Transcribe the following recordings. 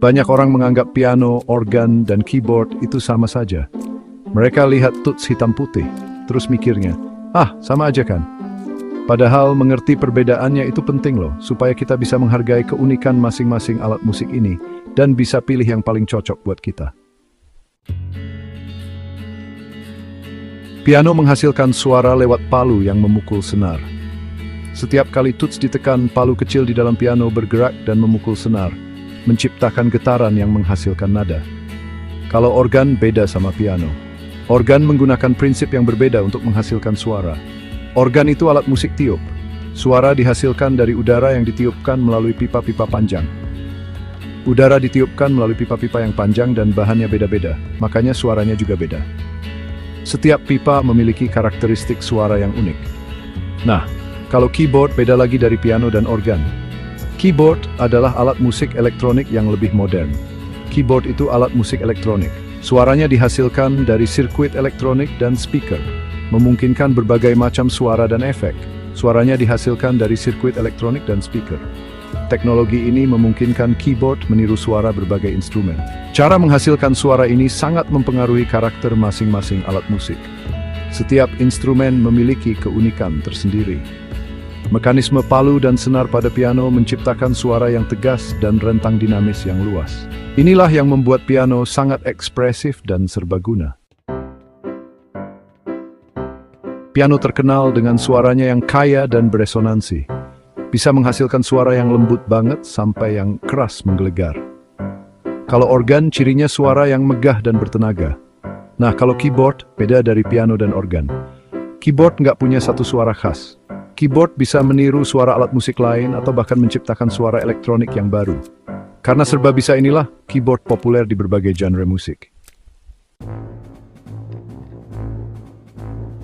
Banyak orang menganggap piano, organ, dan keyboard itu sama saja. Mereka lihat tuts hitam putih, terus mikirnya, sama aja kan? Padahal mengerti perbedaannya itu penting loh, supaya kita bisa menghargai keunikan masing-masing alat musik ini, dan bisa pilih yang paling cocok buat kita. Piano menghasilkan suara lewat palu yang memukul senar. Setiap kali tuts ditekan, palu kecil di dalam piano bergerak dan memukul senar, menciptakan getaran yang menghasilkan nada. Kalau organ beda sama piano. Organ menggunakan prinsip yang berbeda untuk menghasilkan suara. Organ itu alat musik tiup. Suara dihasilkan dari udara yang ditiupkan melalui pipa-pipa panjang. Udara ditiupkan melalui pipa-pipa yang panjang dan bahannya beda-beda, makanya suaranya juga beda. Setiap pipa memiliki karakteristik suara yang unik. Nah, kalau keyboard beda lagi dari piano dan organ. Keyboard adalah alat musik elektronik yang lebih modern. Keyboard itu alat musik elektronik. Suaranya dihasilkan dari sirkuit elektronik dan speaker, memungkinkan berbagai macam suara dan efek. Suaranya dihasilkan dari sirkuit elektronik dan speaker. Teknologi ini memungkinkan keyboard meniru suara berbagai instrumen. Cara menghasilkan suara ini sangat mempengaruhi karakter masing-masing alat musik. Setiap instrumen memiliki keunikan tersendiri. Mekanisme palu dan senar pada piano menciptakan suara yang tegas dan rentang dinamis yang luas. Inilah yang membuat piano sangat ekspresif dan serbaguna. Piano terkenal dengan suaranya yang kaya dan beresonansi. Bisa menghasilkan suara yang lembut banget sampai yang keras menggelegar. Kalau organ, cirinya suara yang megah dan bertenaga. Nah, kalau keyboard, beda dari piano dan organ. Keyboard nggak punya satu suara khas. Keyboard bisa meniru suara alat musik lain atau bahkan menciptakan suara elektronik yang baru. Karena serba bisa inilah, keyboard populer di berbagai genre musik.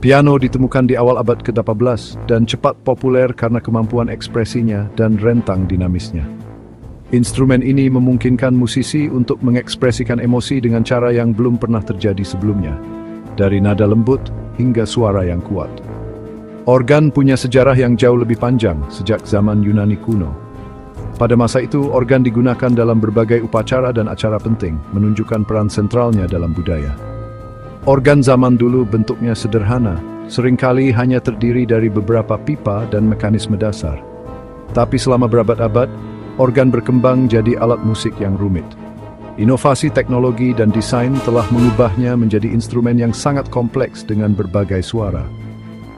Piano ditemukan di awal abad ke-18 dan cepat populer karena kemampuan ekspresinya dan rentang dinamisnya. Instrumen ini memungkinkan musisi untuk mengekspresikan emosi dengan cara yang belum pernah terjadi sebelumnya, dari nada lembut hingga suara yang kuat. Organ punya sejarah yang jauh lebih panjang sejak zaman Yunani kuno. Pada masa itu, organ digunakan dalam berbagai upacara dan acara penting, menunjukkan peran sentralnya dalam budaya. Organ zaman dulu bentuknya sederhana, seringkali hanya terdiri dari beberapa pipa dan mekanisme dasar. Tapi selama berabad-abad, organ berkembang jadi alat musik yang rumit. Inovasi teknologi dan desain telah mengubahnya menjadi instrumen yang sangat kompleks dengan berbagai suara.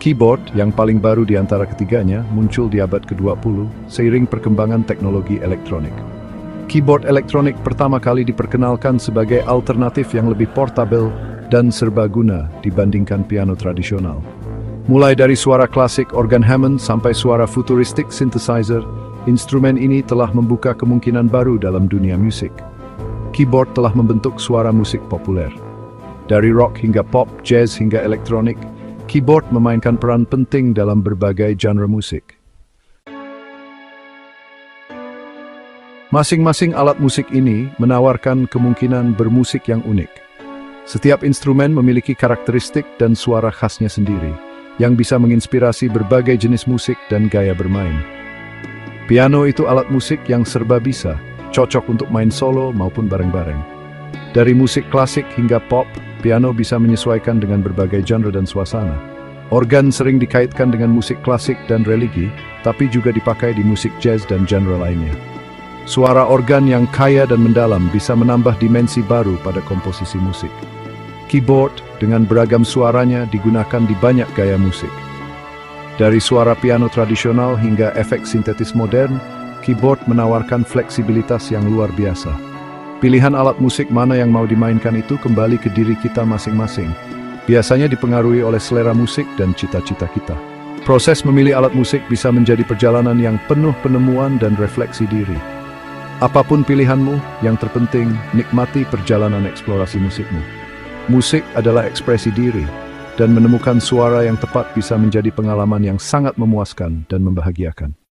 Keyboard, yang paling baru di antara ketiganya, muncul di abad ke-20 seiring perkembangan teknologi elektronik. Keyboard elektronik pertama kali diperkenalkan sebagai alternatif yang lebih portable dan serbaguna dibandingkan piano tradisional. Mulai dari suara klasik organ Hammond sampai suara futuristik synthesizer, instrumen ini telah membuka kemungkinan baru dalam dunia musik. Keyboard telah membentuk suara musik populer. Dari rock hingga pop, jazz hingga elektronik, keyboard memainkan peran penting dalam berbagai genre musik. Masing-masing alat musik ini menawarkan kemungkinan bermusik yang unik. Setiap instrumen memiliki karakteristik dan suara khasnya sendiri, yang bisa menginspirasi berbagai jenis musik dan gaya bermain. Piano itu alat musik yang serba bisa, cocok untuk main solo maupun bareng-bareng. Dari musik klasik hingga pop, piano bisa menyesuaikan dengan berbagai genre dan suasana. Organ sering dikaitkan dengan musik klasik dan religi, tapi juga dipakai di musik jazz dan genre lainnya. Suara organ yang kaya dan mendalam bisa menambah dimensi baru pada komposisi musik. Keyboard dengan beragam suaranya digunakan di banyak gaya musik. Dari suara piano tradisional hingga efek sintetis modern, keyboard menawarkan fleksibilitas yang luar biasa. Pilihan alat musik mana yang mau dimainkan itu kembali ke diri kita masing-masing. Biasanya dipengaruhi oleh selera musik dan cita-cita kita. Proses memilih alat musik bisa menjadi perjalanan yang penuh penemuan dan refleksi diri. Apapun pilihanmu, yang terpenting, nikmati perjalanan eksplorasi musikmu. Musik adalah ekspresi diri, dan menemukan suara yang tepat bisa menjadi pengalaman yang sangat memuaskan dan membahagiakan.